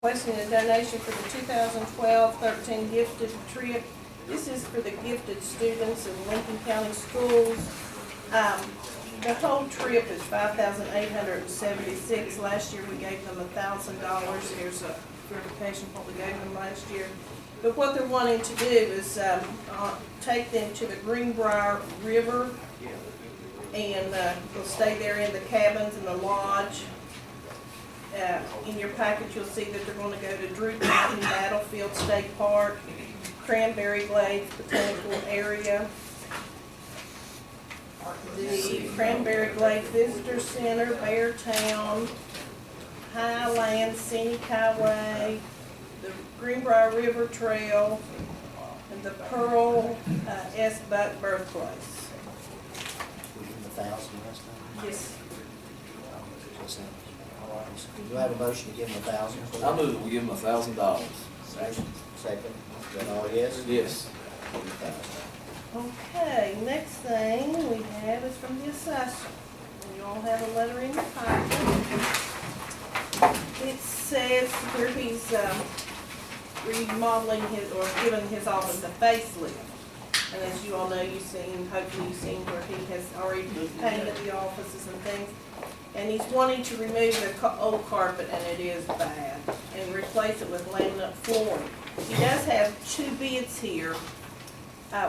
Requesting a donation for the 2012-13 gifted trip. This is for the gifted students in Lincoln County Schools. The whole trip is $5,876. Last year we gave them $1,000. Here's a verification of what we gave them last year. But what they're wanting to do is take them to the Greenbrier River, and they'll stay there in the cabins in the lodge. In your package, you'll see that they're going to go to Drew Mountain Battlefield State Park, Cranberry Glades Botanical Area, the Cranberry Glades Visitor Center, Beartown, Highland Scenic Highway, the Greenbrier River Trail, and the Pearl S. Buck Birthplace. We give them 1,000 last time? Yes. Do I have a motion to give them 1,000? I move that we give them $1,000. Second. Second. Is that all yes? Yes. Give them 1,000. Okay, next thing we have is from the assessor. And you all have a letter in your packet. It says where he's remodeling his, or giving his office a facelift. And as you all know, hopefully you've seen where he has already painted the offices and things. And he's wanting to remove the old carpet, and it is bad, and replace it with laminate flooring. He does have two bids here.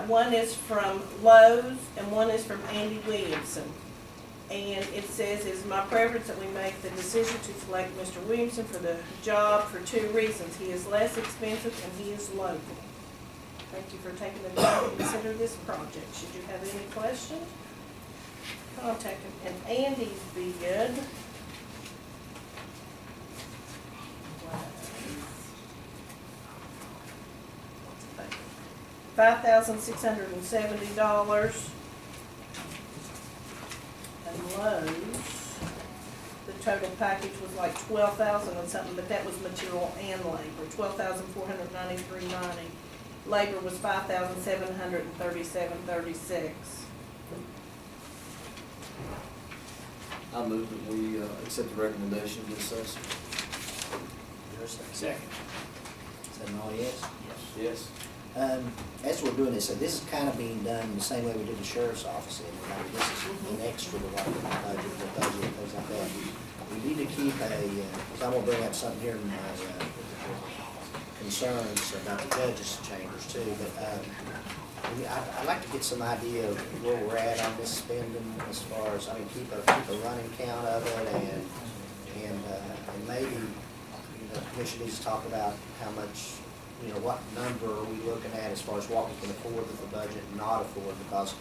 One is from Lowe's and one is from Andy Williamson. And it says, it's my preference that we make the decision to select Mr. Williamson for the job for two reasons. He is less expensive and he is local. Thank you for taking the time to consider this project. Should you have any questions, contact him. And Andy's bid $5,670. And Lowe's, the total package was like $12,000 and something, but that was material and labor, $12,493.90. Labor was $5,737.36. I move that we accept the recommendation of the assessor. Is there a second? Is that all yes? Yes. As we're doing this, this is kind of being done the same way we did the sheriff's office. This is an extra to what the budget, things like that. We need to keep because I'm going to bring up something here in my concerns about the judges' chambers too, but I'd like to get some idea of where we're at on this spending as far as, keep a running count of it, and maybe, the commission needs to talk about how much, what number are we looking at as far as what we can afford with the budget and not afford, because,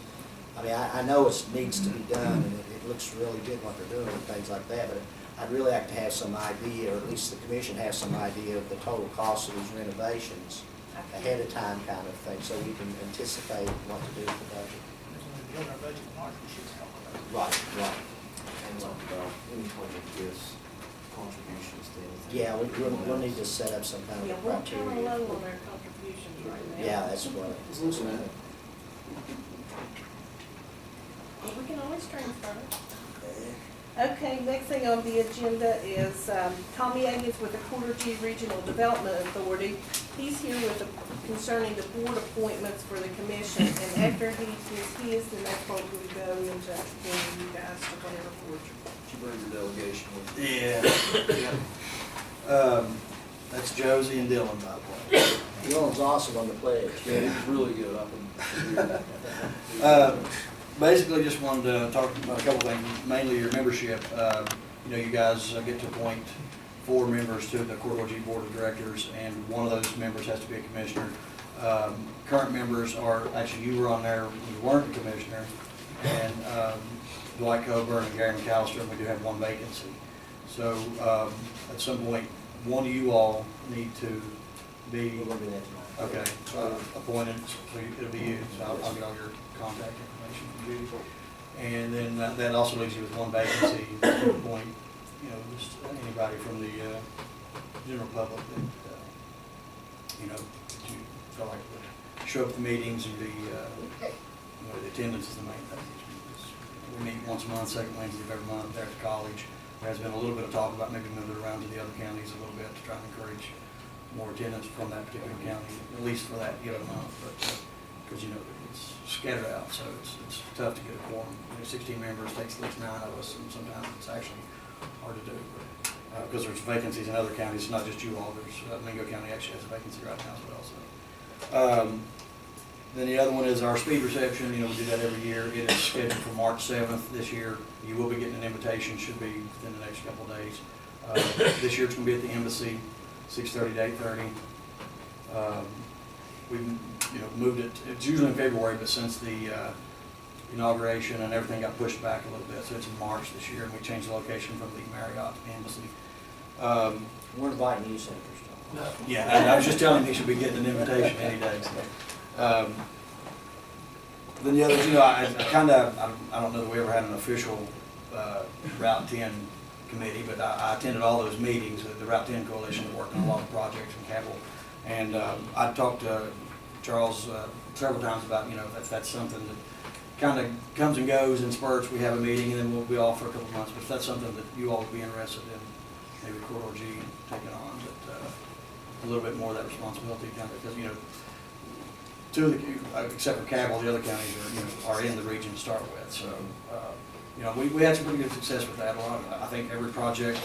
I know it needs to be done, and it looks really good what they're doing and things like that, but I'd really like to have some idea, or at least the commission has some idea of the total cost of these renovations ahead of time kind of thing, so we can anticipate what to do with the budget. Build our budget in March, we should talk about it. Right. And talk about anyone that gives contributions to anything. Yeah, we'll need to set up some kind Yeah, of we're kind of criteria. low on our contributions right now. Yeah, that's what it Just looking at it. But we can always transfer it. Okay, next thing on the agenda is Tommy Agins with the Porter G Regional Development Authority. He's here with concerning the board appointments for the commission, and after he gives his, then that's what we go into giving you guys to whatever board. She brings the delegation with her. Yeah. That's Josie and Dylan, by the way. Dylan's awesome on the pledge. Yeah, it was really good. I can Basically, just wanted to talk about a couple things, mainly your membership. You guys get to appoint 4 members to the Court OG Board of Directors, and one of those members has to be a commissioner. Current members are, actually, you were on there when you weren't a commissioner, and Dwight Coburn and Gary McAllister, and we do have 1 vacancy. So at some point, one of you all need to be, We're going to do that tonight. okay, appointed, so it'll be you, so I'll get all your contact information from Judy. And then that also leaves you with 1 vacancy to appoint, just anybody from the general public that, that you feel like would show up at the meetings and be, the attendance is the main thing. We meet once a month, second Wednesday of every month there at the college. There has been a little bit of talk about maybe moving it around to the other counties a little bit to try and encourage more attendance from that particular county, at least for that given month, but, because, you know, it's scattered out, so it's tough to get a quorum. You know, 16 members takes at least 9 of us, and sometimes it's actually hard to do, because there's vacancies in other counties, not just you all, there's, Mingo County actually has a vacancy right now as well, so. Then the other one is our speed reception. You know, we do that every year. It is scheduled for March 7th this year. You will be getting an invitation, should be within the next couple of days. This year it's going to be at the embassy, 6:30 to 8:30. We've, you know, moved it. It's usually in February, but since the inauguration and everything got pushed back a little bit, so it's in March this year, and we changed the location from the Marriott to the embassy. We're inviting you, Senator Stone. Yeah, I was just telling him he should be getting an invitation any day. So. Then the others, you know, I don't know that we ever had an official Route 10 committee, but I attended all those meetings. The Route 10 Coalition that worked on a lot of projects in capital. And I talked to Charles several times about, you know, that's something that kind of comes and goes in spurts. We have a meeting and then we'll be off for a couple of months. But if that's something that you all would be interested in, maybe Corridor G taking on, but a little bit more of that responsibility, kind of, because, you know, two of the, except for Cabell, the other counties are, you know, are in the region to start with. So, you know, we had some pretty good success with that. A lot. I think every project,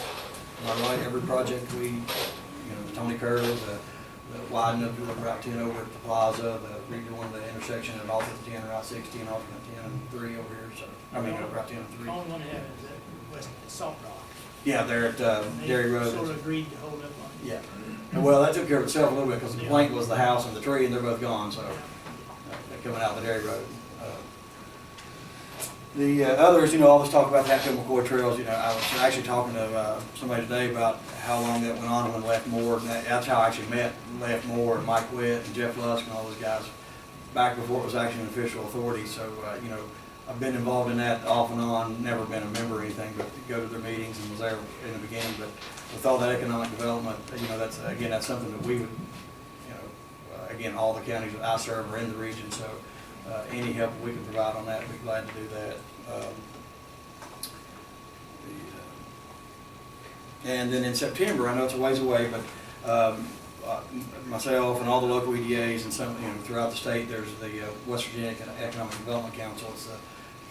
every project we, you know, the Tony Curve, the widening of the Route 10 over at the plaza, the redoing the intersection at alternate 10, Route 60, and alternate 10 and 3 over here. So, I mean, Route 10 and 3. The only one they have is at West Salt Rock. Yeah, they're at Dairy Road. They sort of agreed to hold up on it. Yeah. Well, that took care of itself a little bit because the complaint was the house and the tree, and they're both gone, so they're coming out the Dairy Road. The others, you know, always talk about the Hatfield McCoy trails. You know, I was actually talking to somebody today about how long that went on when Left Moore, and that's how I actually met Left Moore and Mike Witt and Jeff Lusk and all those guys back before it was actually an official authority. So, you know, I've been involved in that off and on, never been a member or anything, but to go to their meetings and was there in the beginning. But with all that economic development, you know, that's something that we would, you know, again, all the counties that I serve are in the region, so any help we can provide on that, we'd be glad to do that. And then in September, I know it's a ways away, but myself and all the local EDAs and some, you know, throughout the state, there's the West Virginia Economic Development Council. It's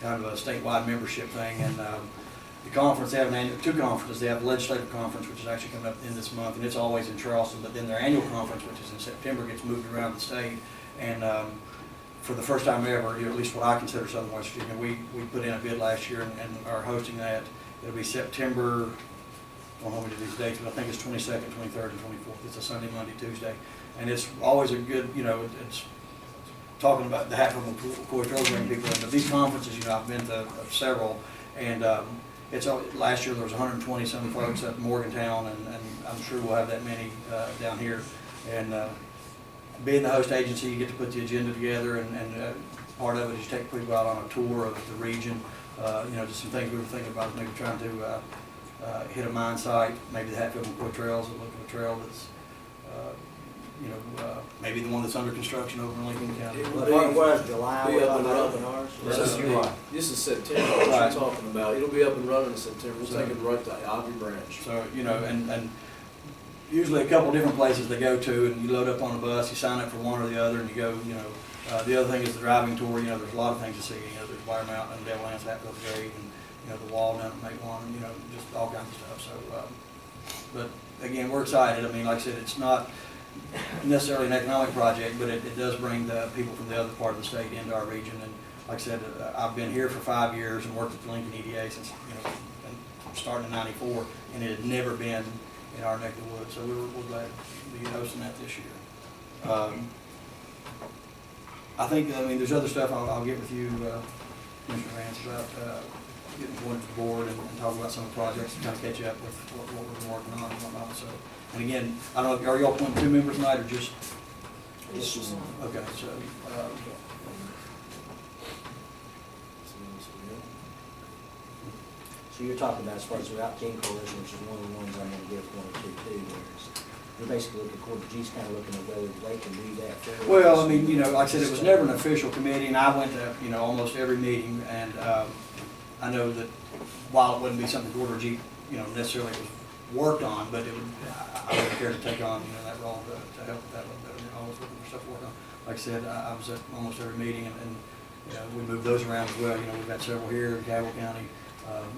kind of a statewide membership thing, and the conference, they have two conferences. They have the legislative conference, which is actually coming up in this month, and it's always in Charleston, but then their annual conference, which is in September, gets moved around the state, and for the first time ever, at least what I consider Southern West Virginia, we put in a bid last year and are hosting that. It'll be September, I don't know how many of these dates, but I think it's 22nd, 23rd, and 24th. It's a Sunday, Monday, Tuesday, and it's always a good, you know, it's talking about the Hatfield McCoy Trails bringing people in. But these conferences, you know, I've been to several, and it's last year there was 120 some folks at Morgantown, and I'm sure we'll have that many down here. And being the host agency, you get to put the agenda together, and part of it is you take people out on a tour of the region. You know, just some things we were thinking about, maybe trying to hit a mine site, maybe the Hatfield McCoy Trails, look at a trail that's, you know, maybe the one that's under construction over in Lincoln County. What was July? Be up and running. This is July. This is September, what Right. you're talking about. It'll be up and running in September. We'll take it right to Ivy Branch. So, you know, and usually a couple different places they go to, and you load up on a bus, you sign up for one or the other, and you go, you know. The other thing is the driving tour. You know, there's a lot of things to see. You know, there's Wire Mountain and Devil Anse, Hatfield Gate, and, you know, the wall down at Make One, you know, just all kinds of stuff. So, but again, we're excited. I mean, like I said, it's not necessarily an economic project, but it does bring the people from the other part of the state into our region. And like I said, I've been here for 5 years and worked at the Lincoln EDA since, you know, starting in '94, and it had never been in our neck of the woods. So we're glad to be hosting that this year. I think, I mean, there's other stuff I'll get with you, Commissioner Vance, about getting going to the board and talk about some of the projects and kind of catch up with what we've been working on and whatnot. So, and again, I don't know, are y'all appointing 2 members tonight or just? It's just, Okay, so, so you're talking about as far as the Route 10 Coalition, which is one of the ones I'm going to give 1 or 2 too. They're basically looking, Corridor G's kind of looking at whether they can do that for us. well, I mean, you know, like I said, it was never an official committee, and I went to, you know, almost every meeting, and I know that while it wouldn't be something Corridor G you know, necessarily was worked on, but it would, I wouldn't care to take on, you know, that role to help with that a little bit. I mean, always looking for stuff to work on. Like I said, I was at almost every meeting, and you know, we moved those around as well. You know, we've got several here in Cabell County,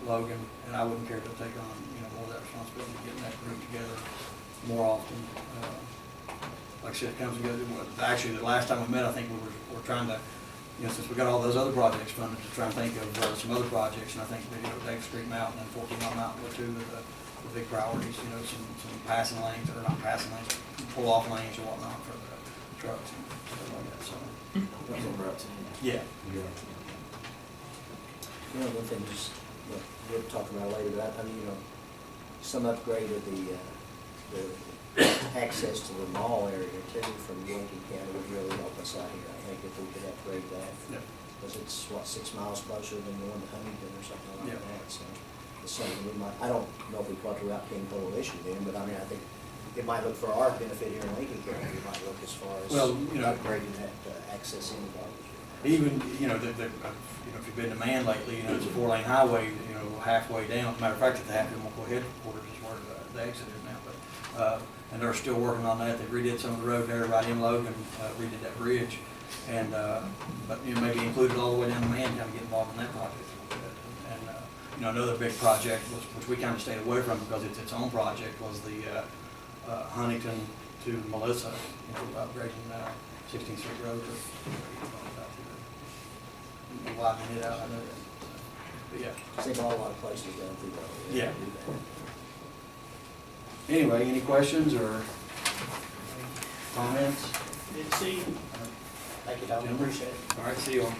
Logan, and I wouldn't care to take on, you know, more of that responsibility, getting that group together more often. Like I said, it comes together. Actually, the last time we met, I think we were trying to, you know, since we got all those other projects funded, to try and think of some other projects, and I think, you know, Davis Creek Mountain and 14 Mile Mountain were two of the big priorities, you know, some passing lanes, or not passing lanes, pull-off lanes or whatnot for the trucks and stuff like that, so. That's on Route 10. Yeah. Yeah. You know, one thing, just, we'll talk about it later, but I mean, you know, some upgrade of the access to the mall area too from Yankee County would really help us out here. I think if we could upgrade that. Yeah. Because it's, what, 6 miles closer than going to Huntington or something like Yeah. that, so. It's something we might, I don't know if we brought the Route 10 coalition then, but I mean, I think it might look for our benefit here in Lincoln County, we might look as far as Well, you know, upgrading that access in the garbage. even, you know, you know, if you've been to Man lately, you know, it's a 4-lane highway, you know, halfway down. As a matter of fact, at the Happy Local headquarters is where the exit is now, but, and they're still working on that. They redid some of the road there right in Logan, redid that bridge. And, but, you know, maybe included all the way down to Man, kind of get involved in that project a little bit. And, you know, another big project was, which we kind of stayed away from because it's its own project, was the, Huntington to Melissa, you know, upgrading, 16th Street Road, widening it out, I know that. But yeah, I think a lot of places down through there. Yeah. Do that. anyway, any questions or comments? Did see, Thank you, Tom, appreciate it. All right, see you all.